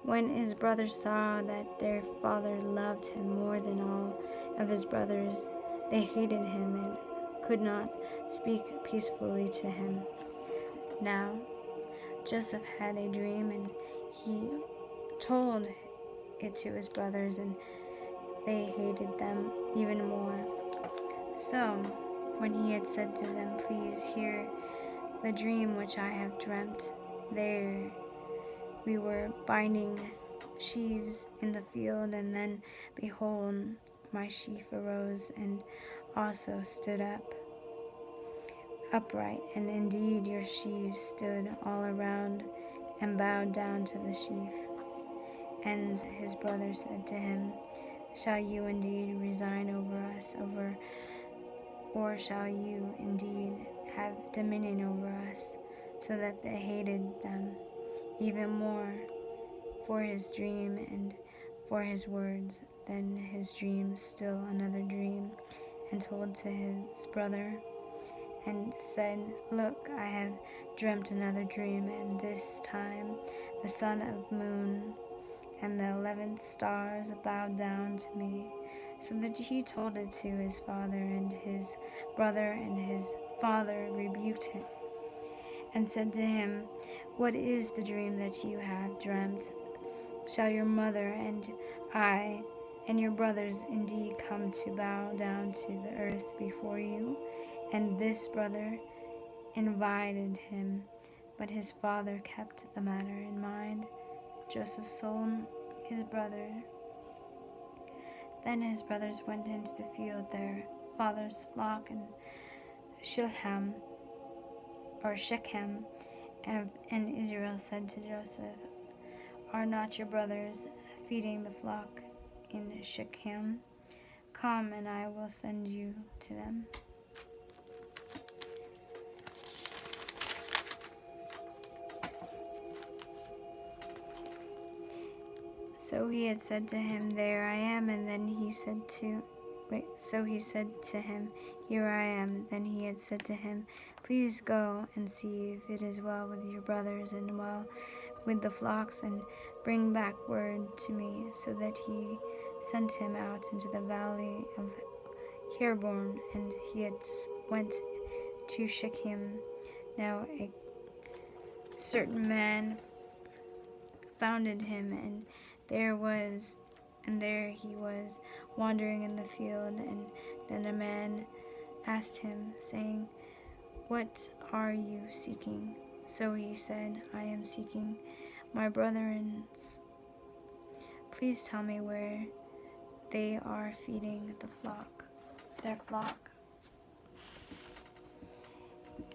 when his brothers saw that their father loved him more than all of his brothers, they hated him and could not speak peacefully to him. Now Joseph had a dream, and he told it to his brothers, and they hated them even more. So when he had said to them, "Please hear the dream which I have dreamt. There we were binding sheaves in the field, and then behold, my sheaf arose and also stood upright, and indeed your sheaves stood all around and bowed down to the sheaf." And his brothers said to him, Shall you indeed resign over us, or shall you indeed have dominion over us? So that they hated them even more for his dream and for his words. Then his dream still another dream, and told to his brother, and said, Look, I have dreamt another dream, and this time the sun of moon and the 11th stars bowed down to me. So that he told it to his father and his brother, and his father rebuked him, and said to him, What is the dream that you have dreamt? Shall your mother and I and your brothers indeed come to bow down to the earth before you? And this brother invited him, but his father kept the matter in mind. Joseph sold his brother. Then his brothers went into the field, their father's flock, and Shechem, and Israel said to Joseph, Are not your brothers feeding the flock in Shechem? Come, and I will send you to them. So he had said to him, There I am. And then he said so he said to him, Here I am. Then he had said to him, Please go and see if it is well with your brothers and well with the flocks, and bring back word to me. So that he sent him out into the valley of Herborn, and he had went to Shechem. Now a certain man founded him, and there he was wandering in the field. And then a man asked him, saying, What are you seeking? So he said, I am seeking my brethren. Please tell me where they are feeding their flock.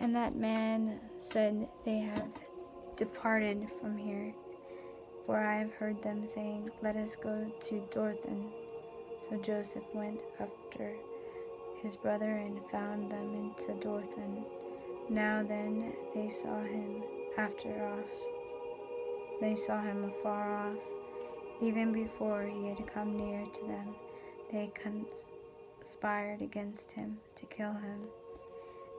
And that man said, They have departed from here, for I have heard them saying, Let us go to Dothan. So Joseph went after his brother and found them into Dothan. Now then they saw him afar off, even before he had come near to them. They conspired against him to kill him.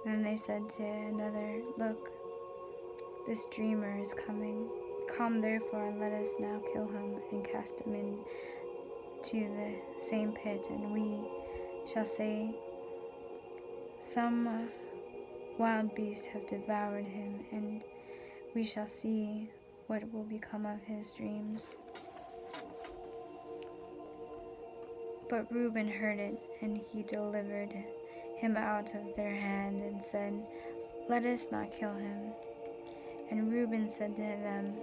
Then they said to another, Look, this dreamer is coming. Come therefore, and let us now kill him, and cast him into the same pit, and we shall say, Some wild beasts have devoured him, and we shall see what will become of his dreams. But Reuben heard it, and he delivered him out of their hand, and said, Let us not kill him. And Reuben said to them,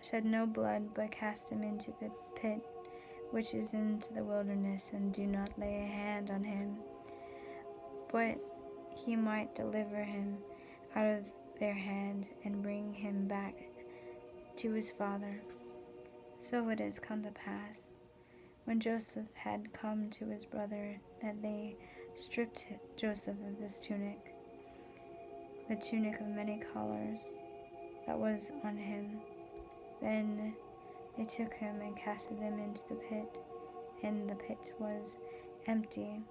Shed no blood, but cast him into the pit which is into the wilderness, and do not lay a hand on him, but he might deliver him out of their hand, and bring him back to his father. So it has come to pass, when Joseph had come to his brother, that they stripped Joseph of his tunic, the tunic of many colors that was on him. Then they took him and casted him into the pit, and the pit was empty.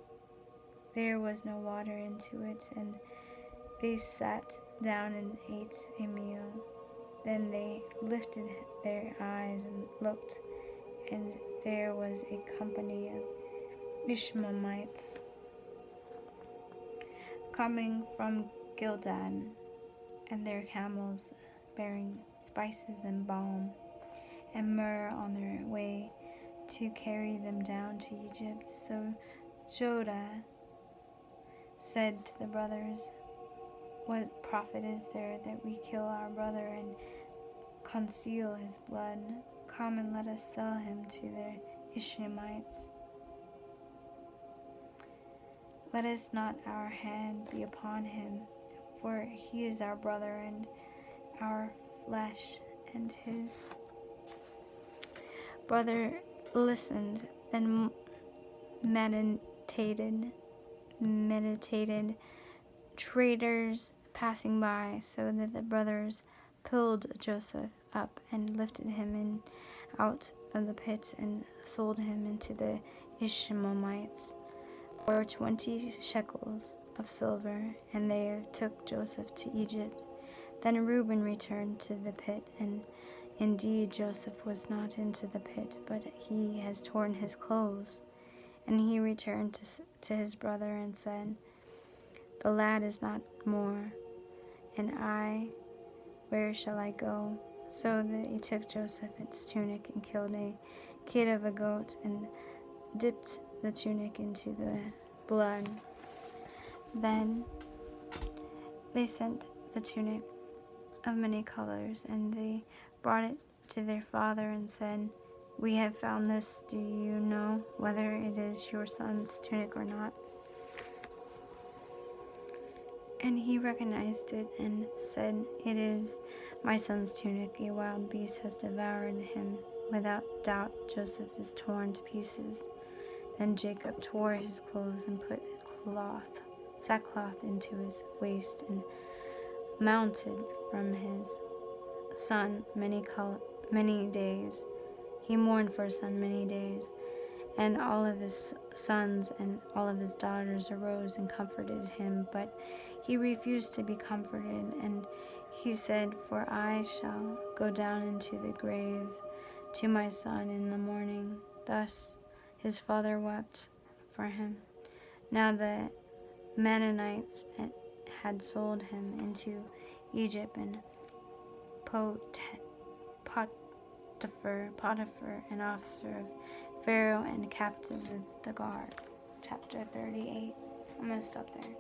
There was no water into it, and they sat down and ate a meal. Then they lifted their eyes and looked, and there was a company of Ishmaelites coming from Gilgal, and their camels bearing spices and balm and myrrh on their way to carry them down to Egypt. So Judah said to the brothers, What profit is there that we kill our brother and conceal his blood? Come and let us sell him to the Ishmaelites. Let us not our hand be upon him, for he is our brother and our flesh, and his brother listened, then meditated, traders passing by, so that the brothers pulled Joseph up and lifted him out of the pit and sold him into the Ishmaelites for 20 shekels of silver, and they took Joseph to Egypt. Then Reuben returned to the pit, and indeed Joseph was not into the pit, but he has torn his clothes. And he returned to his brother and said, "The lad is not more, and I, where shall I go?" So they took Joseph's tunic and killed a kid of a goat and dipped the tunic into the blood. Then they sent the tunic of many colors, and they brought it to their father and said, "We have found this. Do you know whether it is your son's tunic or not?" And he recognized it and said, "It is my son's tunic. A wild beast has devoured him. Without doubt, Joseph is torn to pieces." Then Jacob tore his clothes and put sackcloth into his waist, and mounted from his son many days. He mourned for his son many days. And all of his sons and all of his daughters arose and comforted him, but he refused to be comforted. And he said, "For I shall go down into the grave to my son in the morning." Thus his father wept for him. Now the Mennonites had sold him into Egypt, and Potiphar, an officer of Pharaoh and captain of the guard. Chapter 38. I'm going to stop there.